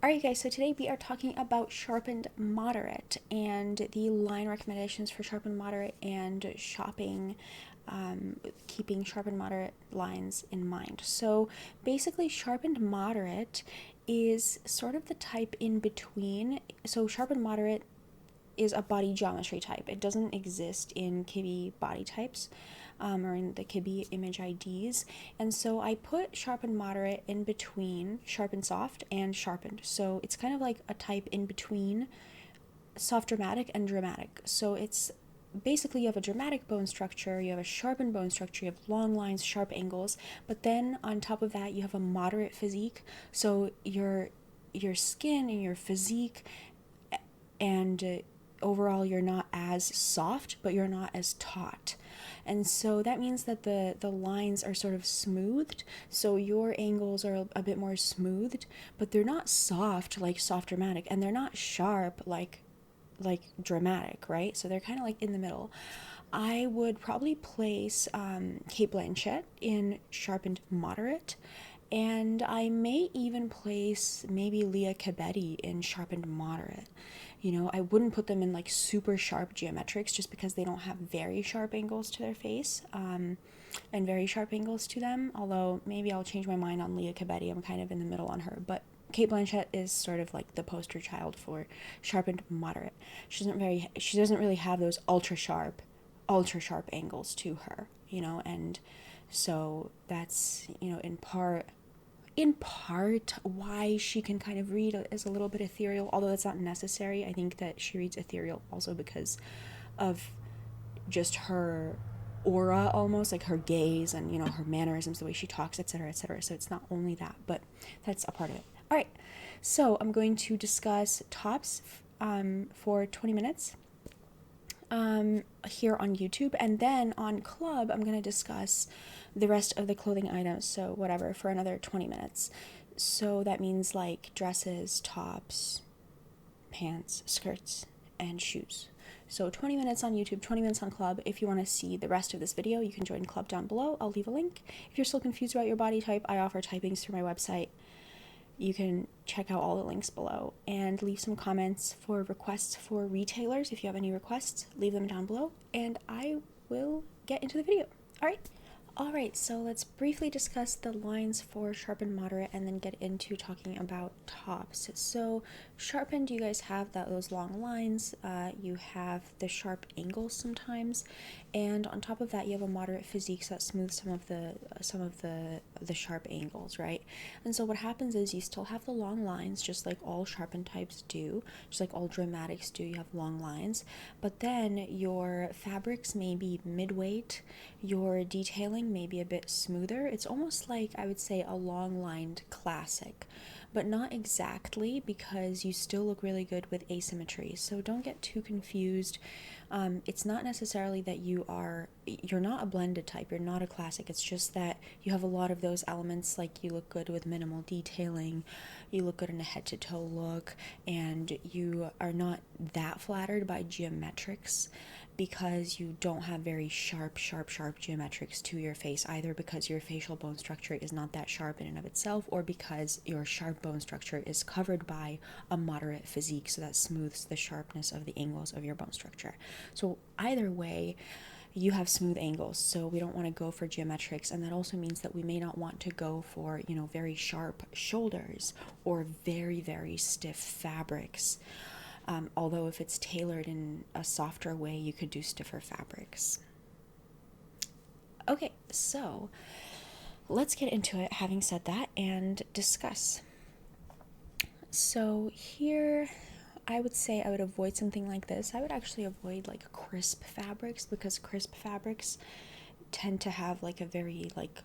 Alright guys, so today we are talking about Sharpened-Moderate and the line recommendations for Sharpened-Moderate and keeping Sharpened-Moderate lines in mind. So basically Sharpened-Moderate is sort of the type in between. So Sharpened-Moderate is a body geometry type. It doesn't exist in Kibbe body types or in the Kibbe image IDs. And so I put Sharpened-Moderate in between Sharpened Soft and Sharpened. So it's kind of like a type in between soft dramatic and dramatic. So it's basically you have a dramatic bone structure, you have a sharpened bone structure, you have long lines, sharp angles, but then on top of that you have a moderate physique. So your skin and your physique and overall you're not as soft, but you're not as taut. And so that means that the lines are sort of smoothed. So your angles are a bit more smoothed, but they're not soft like soft dramatic, and they're not sharp like dramatic, right? So they're kind of like in the middle. I would probably place Kate Blanchett in Sharpened-Moderate, and I may even place maybe Leah Cabetti in Sharpened-Moderate. You know, I wouldn't put them in like super sharp geometrics just because they don't have very sharp angles to their face and very sharp angles to them. Although maybe I'll change my mind on Leah Cabetti. I'm kind of in the middle on her. But Kate Blanchett is sort of like the poster child for Sharpened-Moderate. She doesn't really have those ultra sharp angles to her, you know, and so that's, you know, in part why she can kind of read as a little bit ethereal, although that's not necessary. I think that she reads ethereal also because of just her aura, almost like her gaze and, you know, her mannerisms, the way she talks, etc., etc. So it's not only that, but that's a part of it. All right, so I'm going to discuss tops for 20 minutes here on YouTube, and then on Club I'm going to discuss the rest of the clothing items, so whatever, for another 20 minutes. So that means like dresses, tops, pants, skirts, and shoes. So 20 minutes on YouTube, 20 minutes on Club. If you want to see the rest of this video, you can join Club down below. I'll leave a link. If you're still confused about your body type, I offer typings through my website. You can check out all the links below and leave some comments for requests for retailers. If you have any requests, leave them down below and I will get into the video. All right, so let's briefly discuss the lines for Sharpened-Moderate and then get into talking about tops. So sharpened, you guys have those long lines, you have the sharp angles sometimes, and on top of that you have a moderate physique, so that smooths some of the sharp angles, right? And so what happens is you still have the long lines, just like all sharpened types do, just like all dramatics do. You have long lines, but then your fabrics may be mid-weight, your detailing may be a bit smoother. It's almost like, I would say, a long lined classic, but not exactly, because you still look really good with asymmetry. So don't get too confused. It's not necessarily that you're not a blended type, you're not a classic. It's just that you have a lot of those elements, like you look good with minimal detailing, you look good in a head to toe look, and you are not that flattered by geometrics because you don't have very sharp geometrics to your face, either because your facial bone structure is not that sharp in and of itself, or because your sharp bone structure is covered by a moderate physique, so that smooths the sharpness of the angles of your bone structure. So either way, you have smooth angles, so we don't want to go for geometrics, and that also means that we may not want to go for, you know, very sharp shoulders or very stiff fabrics. Although if it's tailored in a softer way, you could do stiffer fabrics. Okay, so let's get into it, having said that, and discuss. So here, I would say I would avoid something like this. I would actually avoid like crisp fabrics, because crisp fabrics tend to have like a very like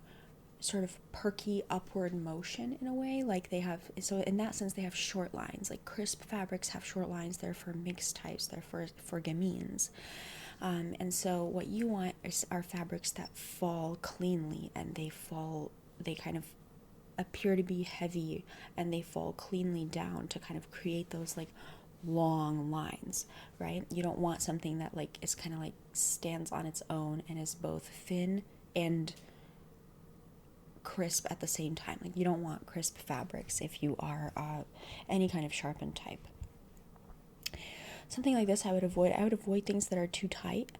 sort of perky upward motion in a way. Like they have, so in that sense they have short lines. Like crisp fabrics have short lines. They're for mixed types, they're for gamines. And so what you want are fabrics that fall cleanly, and they kind of appear to be heavy, and they fall cleanly down to kind of create those like long lines, right? You don't want something that like is kind of like stands on its own and is both thin and crisp at the same time. Like, you don't want crisp fabrics if you are any kind of sharpened type. Something like this I would avoid. I would avoid things that are too tight.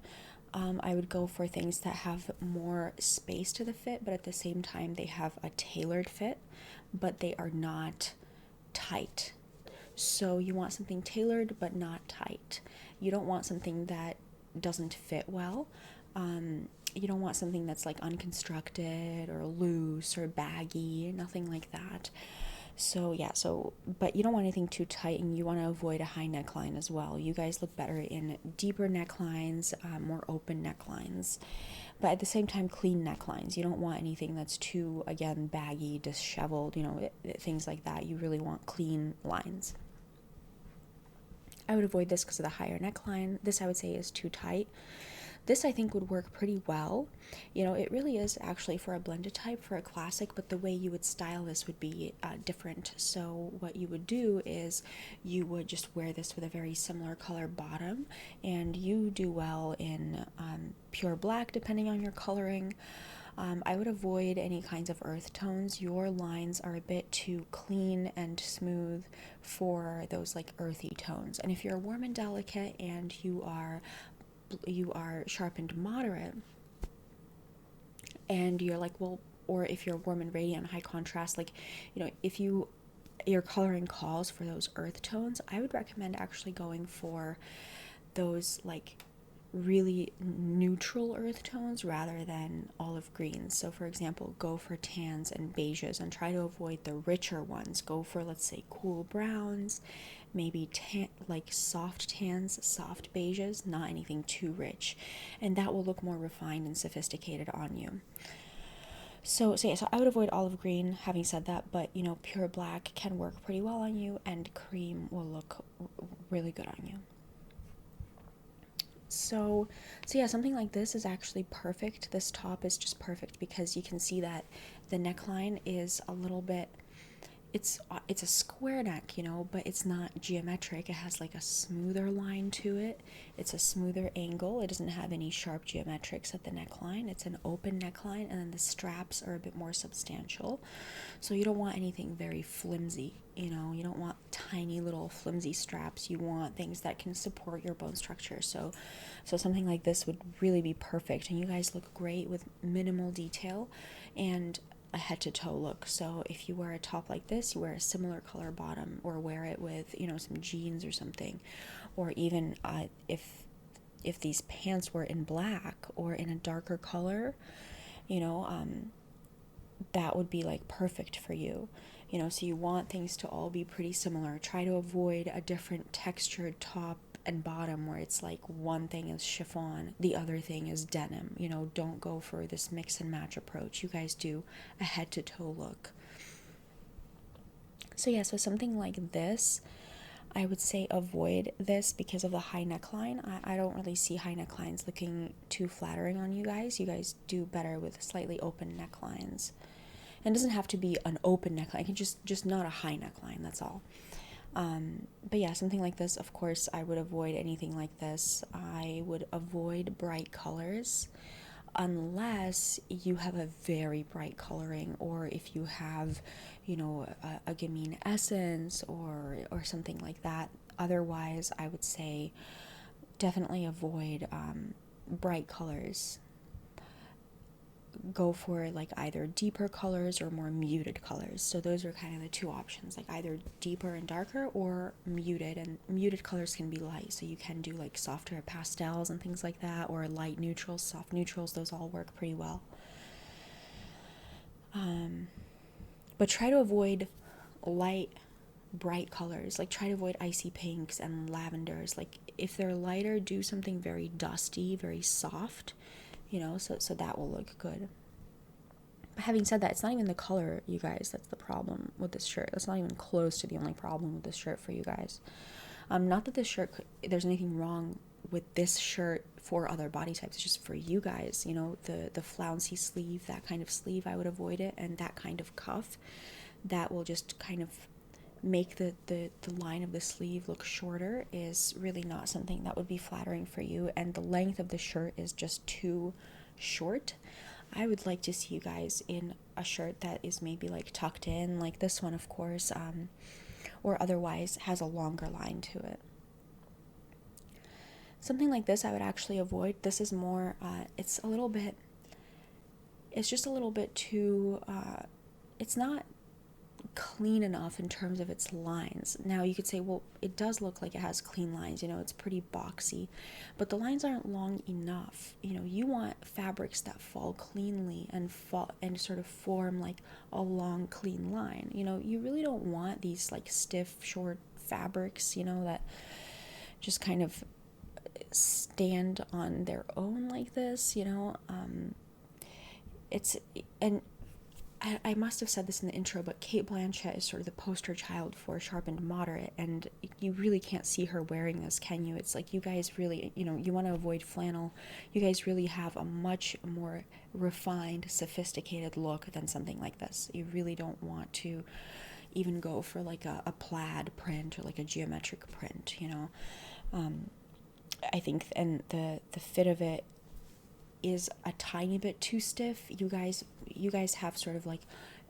I would go for things that have more space to the fit, but at the same time they have a tailored fit, but they are not tight. So you want something tailored but not tight. You don't want something that doesn't fit well. You don't want something that's like unconstructed or loose or baggy, nothing like that. So yeah, but you don't want anything too tight, and you want to avoid a high neckline as well. You guys look better in deeper necklines, more open necklines, but at the same time clean necklines. You don't want anything that's too, again, baggy, disheveled, things like that. You really want clean lines. I would avoid this because of the higher neckline. This I would say is too tight. This I think would work pretty well. It really is actually for a blended type, for a classic, but the way you would style this would be different. So what you would do is you would just wear this with a very similar color bottom, and you do well in pure black depending on your coloring. I would avoid any kinds of earth tones. Your lines are a bit too clean and smooth for those like earthy tones. And if you're warm and delicate and you are sharpened-moderate, and you're like, well, or if you're warm and radiant, high contrast, like, if your coloring calls for those earth tones, I would recommend actually going for those like really neutral earth tones rather than olive greens. So for example, go for tans and beiges and try to avoid the richer ones. Go for, let's say, cool browns, maybe like soft tans, soft beiges, not anything too rich, and that will look more refined and sophisticated on you. So I would avoid olive green, having said that, but pure black can work pretty well on you, and cream will look really good on you. So yeah, something like this is actually perfect. This top is just perfect because you can see that the neckline is a little bit, it's a square neck, but it's not geometric. It has like a smoother line to it. It's a smoother angle. It doesn't have any sharp geometrics at the neckline. It's an open neckline, and then the straps are a bit more substantial. So you don't want anything very flimsy, you don't want tiny little flimsy straps. You want things that can support your bone structure. So something like this would really be perfect, and you guys look great with minimal detail and a head to toe look. So if you wear a top like this, you wear a similar color bottom, or wear it with some jeans or something, or even if these pants were in black or in a darker color, that would be like perfect for you. So you want things to all be pretty similar. Try to avoid a different textured top and bottom where it's like one thing is chiffon, the other thing is denim. Don't go for this mix and match approach. You guys do a head to toe look. So something like this, I would say avoid this because of the high neckline. I don't really see high necklines looking too flattering on you guys. You guys do better with slightly open necklines. And it doesn't have to be an open neckline. It can just not a high neckline, that's all. But yeah, something like this, of course, I would avoid anything like this. I would avoid bright colors unless you have a very bright coloring, or if you have, a gamine essence or something like that. Otherwise, I would say definitely avoid bright colors. Go for like either deeper colors or more muted colors. So those are kind of the two options, like either deeper and darker or muted. And muted colors can be light, so you can do like softer pastels and things like that, or light neutrals, soft neutrals. Those all work pretty well. But try to avoid light bright colors. Like, try to avoid icy pinks and lavenders. Like, if they're lighter, do something very dusty, very soft, so that will look good. But having said that, it's not even the color, you guys, that's the problem with this shirt. That's not even close to the only problem with this shirt for you guys. Not that this shirt, there's anything wrong with this shirt for other body types. It's just for you guys, the flouncy sleeve, that kind of sleeve, I would avoid it. And that kind of cuff, that will just kind of make the line of the sleeve look shorter, is really not something that would be flattering for you. And the length of the shirt is just too short. I would like to see you guys in a shirt that is maybe like tucked in, like this one, of course, or otherwise has a longer line to it. Something like this I would actually avoid. This is more, it's just a little bit too, it's not clean enough in terms of its lines. Now you could say, well, it does look like it has clean lines, it's pretty boxy, but the lines aren't long enough. You want fabrics that fall cleanly and sort of form like a long clean line. You really don't want these like stiff short fabrics, that just kind of stand on their own like this. And I must have said this in the intro, but Cate Blanchett is sort of the poster child for Sharpened-Moderate, and you really can't see her wearing this, can you? It's like you guys really, you want to avoid flannel. You guys really have a much more refined, sophisticated look than something like this. You really don't want to even go for like a plaid print or like a geometric print, I think, and the fit of it is a tiny bit too stiff. You guys have sort of like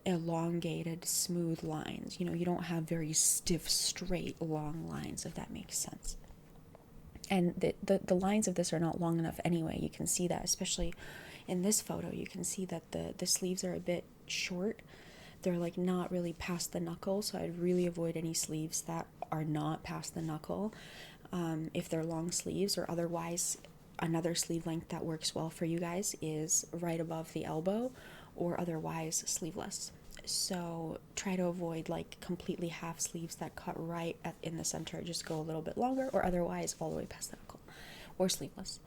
elongated, smooth lines. You don't have very stiff, straight, long lines, if that makes sense. And the lines of this are not long enough anyway. You can see that, especially in this photo. You can see that the sleeves are a bit short. They're like not really past the knuckle, so I'd really avoid any sleeves that are not past the knuckle if they're long sleeves, or otherwise another sleeve length that works well for you guys is right above the elbow, or otherwise sleeveless. So try to avoid like completely half sleeves that cut right in the center. Just go a little bit longer, or otherwise all the way past the knuckle, or sleeveless.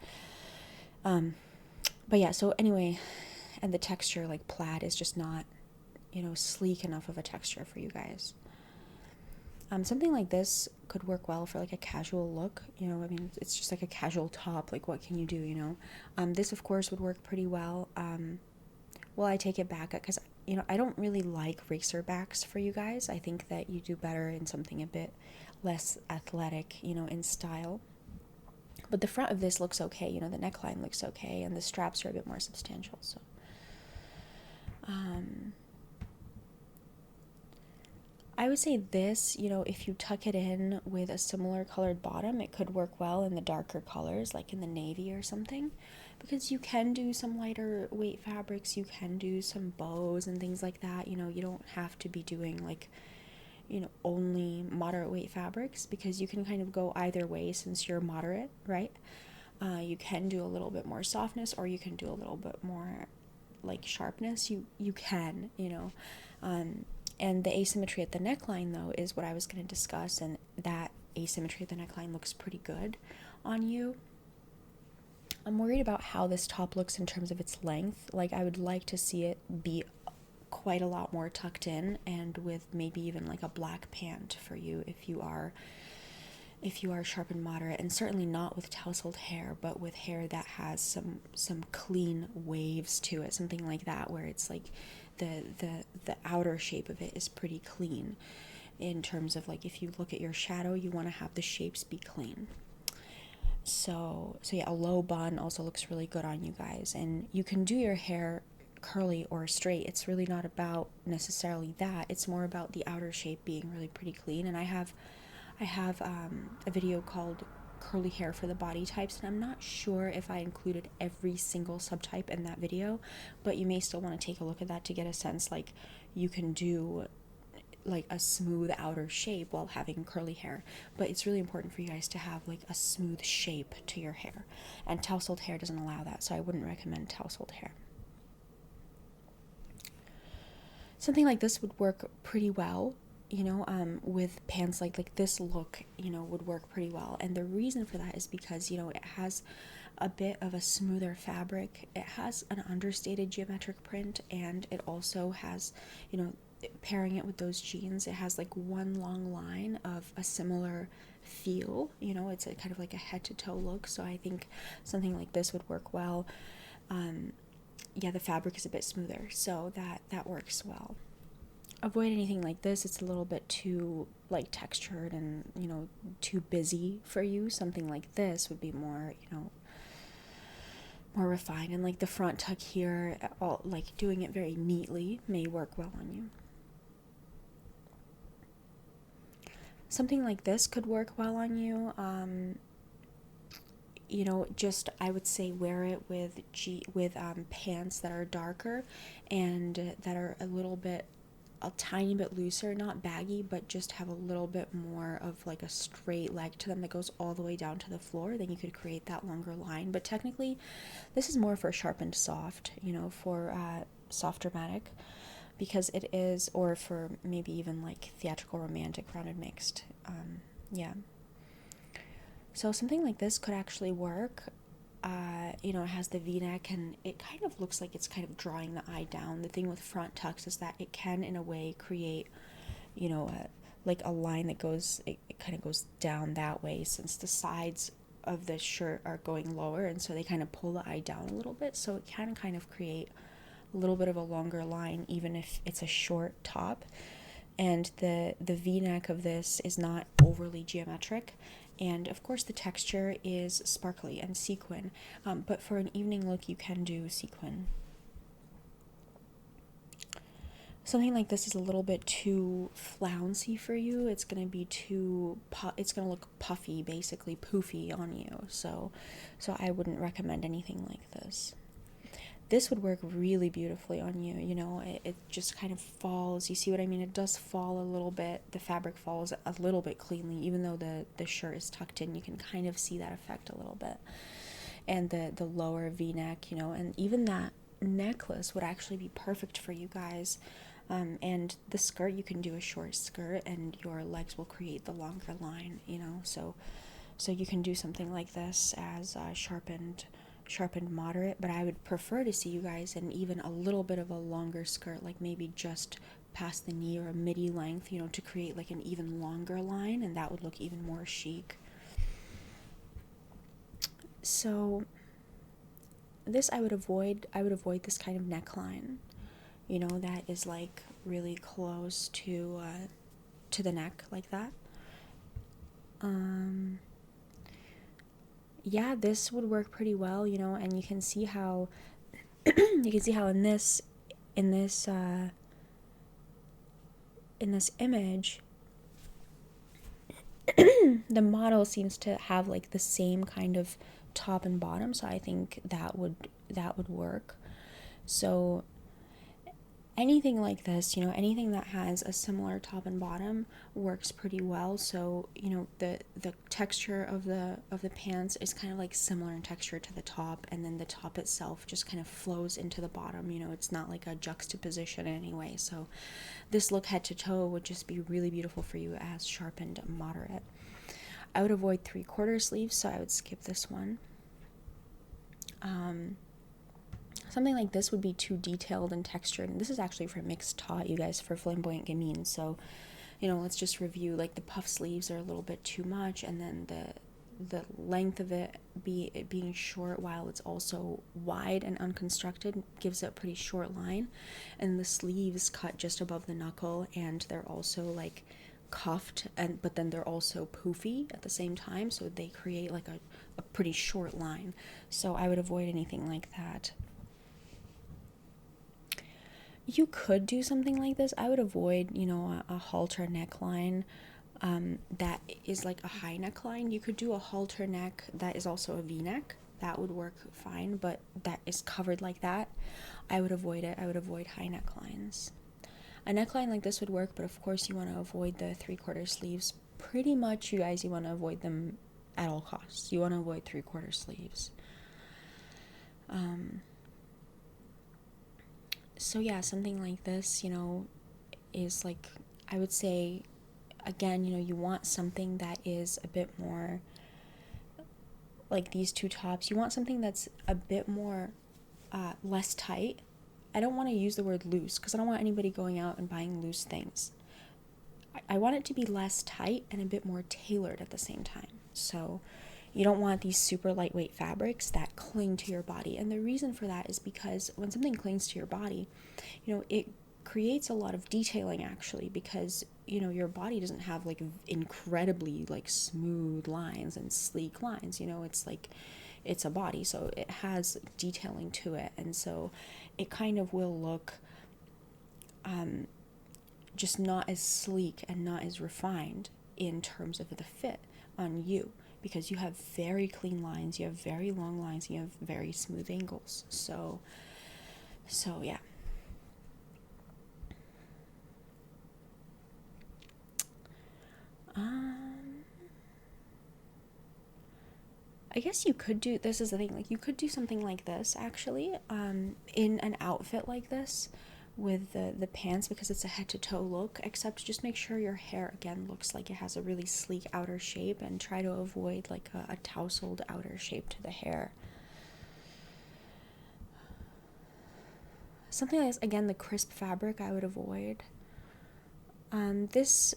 But yeah, so anyway, and the texture, like plaid, is just not, sleek enough of a texture for you guys. Something like this could work well for like a casual look, it's just like a casual top, like what can you do, this of course would work pretty well. Well, I take it back, because I don't really like racer backs for you guys. I think that you do better in something a bit less athletic, in style. But the front of this looks okay, the neckline looks okay, and the straps are a bit more substantial, so I would say this, if you tuck it in with a similar colored bottom, it could work well in the darker colors, like in the navy or something, because you can do some lighter weight fabrics, you can do some bows and things like that. You don't have to be doing like, only moderate weight fabrics, because you can kind of go either way since you're moderate, right? You can do a little bit more softness, or you can do a little bit more like sharpness. You can, and the asymmetry at the neckline, though, is what I was going to discuss, and that asymmetry at the neckline looks pretty good on you. I'm worried about how this top looks in terms of its length. Like, I would like to see it be quite a lot more tucked in, and with maybe even like a black pant for you if you are Sharpened-Moderate, and certainly not with tousled hair, but with hair that has some clean waves to it, something like that, where it's like the outer shape of it is pretty clean, in terms of like if you look at your shadow, you want to have the shapes be clean. So yeah, a low bun also looks really good on you guys, and you can do your hair curly or straight. It's really not about necessarily that. It's more about the outer shape being really pretty clean. And I have a video called Curly Hair for the Body Types, and I'm not sure if I included every single subtype in that video, but you may still want to take a look at that to get a sense, like, you can do like a smooth outer shape while having curly hair, but it's really important for you guys to have like a smooth shape to your hair, and tousled hair doesn't allow that, so I wouldn't recommend tousled hair. Something like this would work pretty well, with pants like this look, would work pretty well. And the reason for that is because, it has a bit of a smoother fabric. It has an understated geometric print, and it also has, pairing it with those jeans, it has like one long line of a similar feel, it's a kind of like a head to toe look. So I think something like this would work well. Yeah, the fabric is a bit smoother, so that works well. Avoid anything like this. It's a little bit too like textured and, too busy for you. Something like this would be more, more refined, and like the front tuck here, all like doing it very neatly may work well on you. Something like this could work well on you. You know, just I would say wear it with pants that are darker and that are a tiny bit looser, not baggy, but just have a little bit more of like a straight leg to them that goes all the way down to the floor. Then you could create that longer line. But technically, this is more for sharpened soft, you know, for soft dramatic, because it is, or for maybe even like theatrical romantic rounded mixed. Yeah. So something like this could actually work. You know, it has the V-neck and it kind of looks like it's kind of drawing the eye down. The thing with front tucks is that it can, in a way, create, you know, like a line that goes, it kind of goes down that way, since the sides of the shirt are going lower, and so they kind of pull the eye down a little bit. So it can kind of create a little bit of a longer line, even if it's a short top. And the V-neck of this is not overly geometric. And of course the texture is sparkly and sequin, but for an evening look you can do sequin. Something like this is a little bit too flouncy for you. It's going to be it's going to look puffy, basically poofy on you. So I wouldn't recommend anything like this. This would work really beautifully on you, you know, it just kind of falls. You see what I mean? It does fall a little bit. The fabric falls a little bit cleanly, even though the shirt is tucked in. You can kind of see that effect a little bit. And the lower V-neck, you know, and even that necklace would actually be perfect for you guys. And the skirt, you can do a short skirt and your legs will create the longer line, you know, so you can do something like this as sharpened-moderate, but I would prefer to see you guys in even a little bit of a longer skirt, like maybe just past the knee or a midi length, you know, to create like an even longer line, and that would look even more chic. So this I would avoid this kind of neckline, you know, that is like really close to the neck like that. Yeah, this would work pretty well, you know, and you can see how in this image the model seems to have like the same kind of top and bottom, so I think that would work. So anything like this, you know, anything that has a similar top and bottom works pretty well. So, you know, the texture of the pants is kind of like similar in texture to the top, and then the top itself just kind of flows into the bottom, you know, it's not like a juxtaposition in any way. So this look head to toe would just be really beautiful for you as Sharpened-Moderate. I would avoid 3/4 sleeves, so I would skip this one. Something like this would be too detailed and textured, and this is actually for mixed taut, you guys, for flamboyant gamine. So, you know, let's just review. Like the puff sleeves are a little bit too much, and then the length of it being short while it's also wide and unconstructed gives it a pretty short line, and the sleeves cut just above the knuckle, and they're also like cuffed, but then they're also poofy at the same time, so they create like a pretty short line. So I would avoid anything like that. You could do something like this. I would avoid, you know, a halter neckline that is like a high neckline. You could do a halter neck that is also a V-neck. That would work fine, but that is covered like that. I would avoid it. I would avoid high necklines. A neckline like this would work, but of course you want to avoid the 3/4 sleeves. Pretty much, you guys, you want to avoid them at all costs. You want to avoid 3/4 sleeves. So yeah, something like this, you know, is like, I would say, again, you know, you want something that is a bit more like these two tops. You want something that's a bit more less tight. I don't want to use the word loose because I don't want anybody going out and buying loose things. I want it to be less tight and a bit more tailored at the same time. So you don't want these super lightweight fabrics that cling to your body. And the reason for that is because when something clings to your body, you know, it creates a lot of detailing actually, because, you know, your body doesn't have like incredibly like smooth lines and sleek lines. You know, it's like, it's a body, so it has detailing to it, and so it kind of will look just not as sleek and not as refined in terms of the fit on you, because you have very clean lines, you have very long lines, you have very smooth angles. So yeah. I guess you could do, this is the thing, like you could do something like this actually, in an outfit like this with the pants, because it's a head to toe look, except just make sure your hair again looks like it has a really sleek outer shape, and try to avoid like a tousled outer shape to the hair. Something like this, again, the crisp fabric I would avoid. This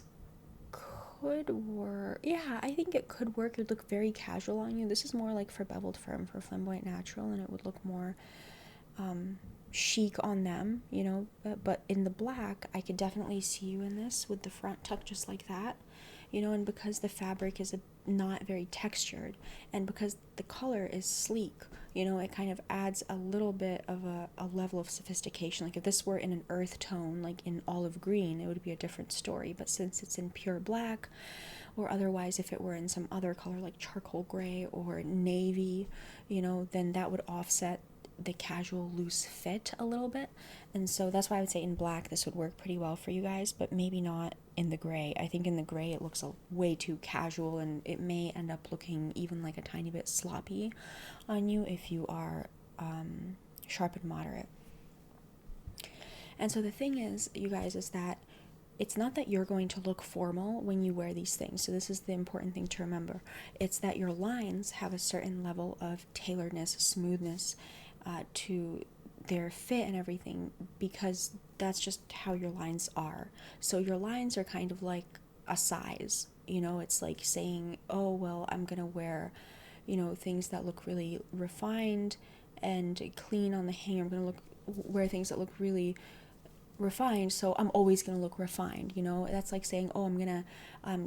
could work. Yeah, I think it could work. It would look very casual on you. This is more like for beveled firm, for flamboyant natural, and it would look more chic on them, you know. But in the black, I could definitely see you in this with the front tuck just like that, you know. And because the fabric is not very textured, and because the color is sleek, you know, it kind of adds a little bit of a level of sophistication. Like if this were in an earth tone, like in olive green, it would be a different story. But since it's in pure black, or otherwise if it were in some other color like charcoal gray or navy, you know, then that would offset the casual loose fit a little bit. And so that's why I would say in black this would work pretty well for you guys, but maybe not in the gray. I think in the gray it looks way too casual, and it may end up looking even like a tiny bit sloppy on you if you are Sharpened-Moderate. And so the thing is, you guys, is that it's not that you're going to look formal when you wear these things. So this is the important thing to remember. It's that your lines have a certain level of tailoredness, smoothness to their fit and everything, because that's just how your lines are. So your lines are kind of like a size, you know. It's like saying, oh, well, I'm going to wear, you know, things that look really refined and clean on the hanger. I'm going to wear things that look really refined, so I'm always going to look refined, you know. That's like saying, oh, I'm going to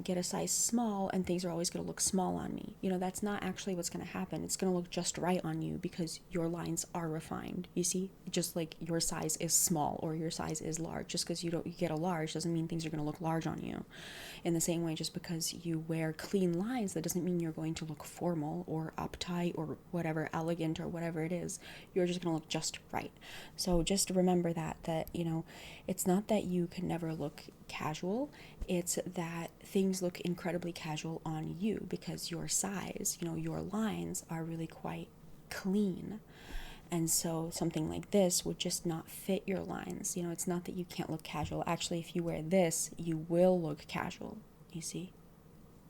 get a size small and things are always going to look small on me. You know, that's not actually what's going to happen. It's going to look just right on you because your lines are refined. You see, just like your size is small or your size is large. Just because you get a large doesn't mean things are going to look large on you. In the same way, just because you wear clean lines, that doesn't mean you're going to look formal or uptight or whatever, elegant or whatever it is. You're just going to look just right. So just remember that, you know, it's not that you can never look casual. It's that things look incredibly casual on you because your size, you know, your lines are really quite clean. And so something like this would just not fit your lines. You know, it's not that you can't look casual. Actually, if you wear this, you will look casual. You see?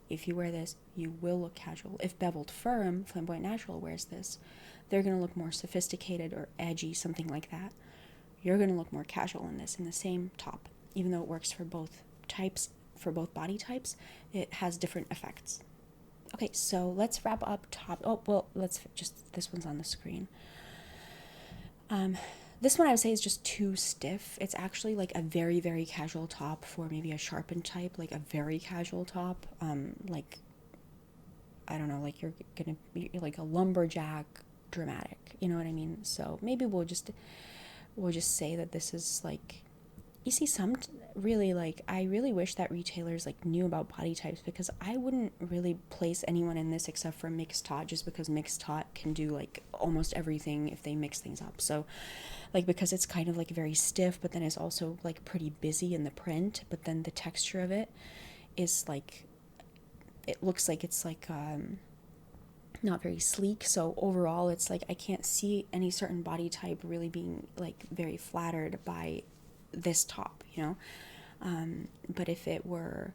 If you wear this, you will look casual. If beveled firm, flamboyant natural wears this, they're going to look more sophisticated or edgy, something like that. You're going to look more casual in this, in the same top. Even though it works for both types, for both body types, it has different effects. Okay, so let's wrap up top. Oh, well, let's just, this one's on the screen. This one I would say is just too stiff. It's actually like a very, very casual top for maybe a sharpened type, like a very casual top. Like, I don't know, like you're gonna be like a lumberjack dramatic, you know what I mean? So maybe we'll just say that this is like, you see, really, like, I really wish that retailers like knew about body types, because I wouldn't really place anyone in this except for mixed tot, just because mixed tot can do like almost everything if they mix things up. So like, because it's kind of like very stiff, but then it's also like pretty busy in the print, but then the texture of it is like, it looks like it's like not very sleek. So overall it's like I can't see any certain body type really being like very flattered by this top, you know. But if it were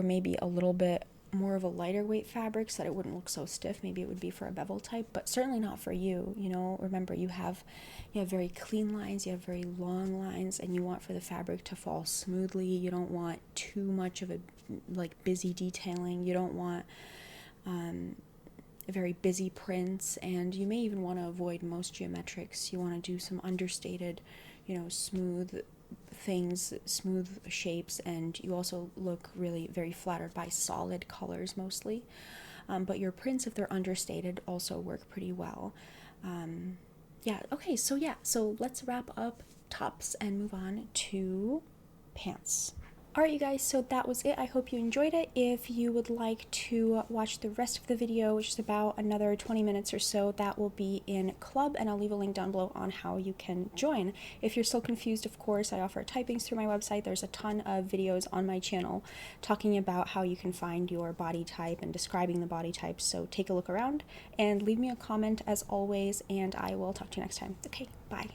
maybe a little bit more of a lighter weight fabric so that it wouldn't look so stiff, maybe it would be for a bevel type, but certainly not for you, you know. Remember, you have very clean lines, you have very long lines, and you want for the fabric to fall smoothly. You don't want too much of a like busy detailing. You don't want very busy prints, and you may even want to avoid most geometrics. You want to do some understated, you know, smooth things, smooth shapes, and you also look really very flattered by solid colors mostly. but your prints, if they're understated, also work pretty well. Yeah, okay, so let's wrap up tops and move on to pants. Alright, you guys, so that was it. I hope you enjoyed it. If you would like to watch the rest of the video, which is about another 20 minutes or so, that will be in Club, and I'll leave a link down below on how you can join. If you're still confused, of course, I offer typings through my website. There's a ton of videos on my channel talking about how you can find your body type and describing the body type, so take a look around and leave me a comment as always, and I will talk to you next time. Okay, bye.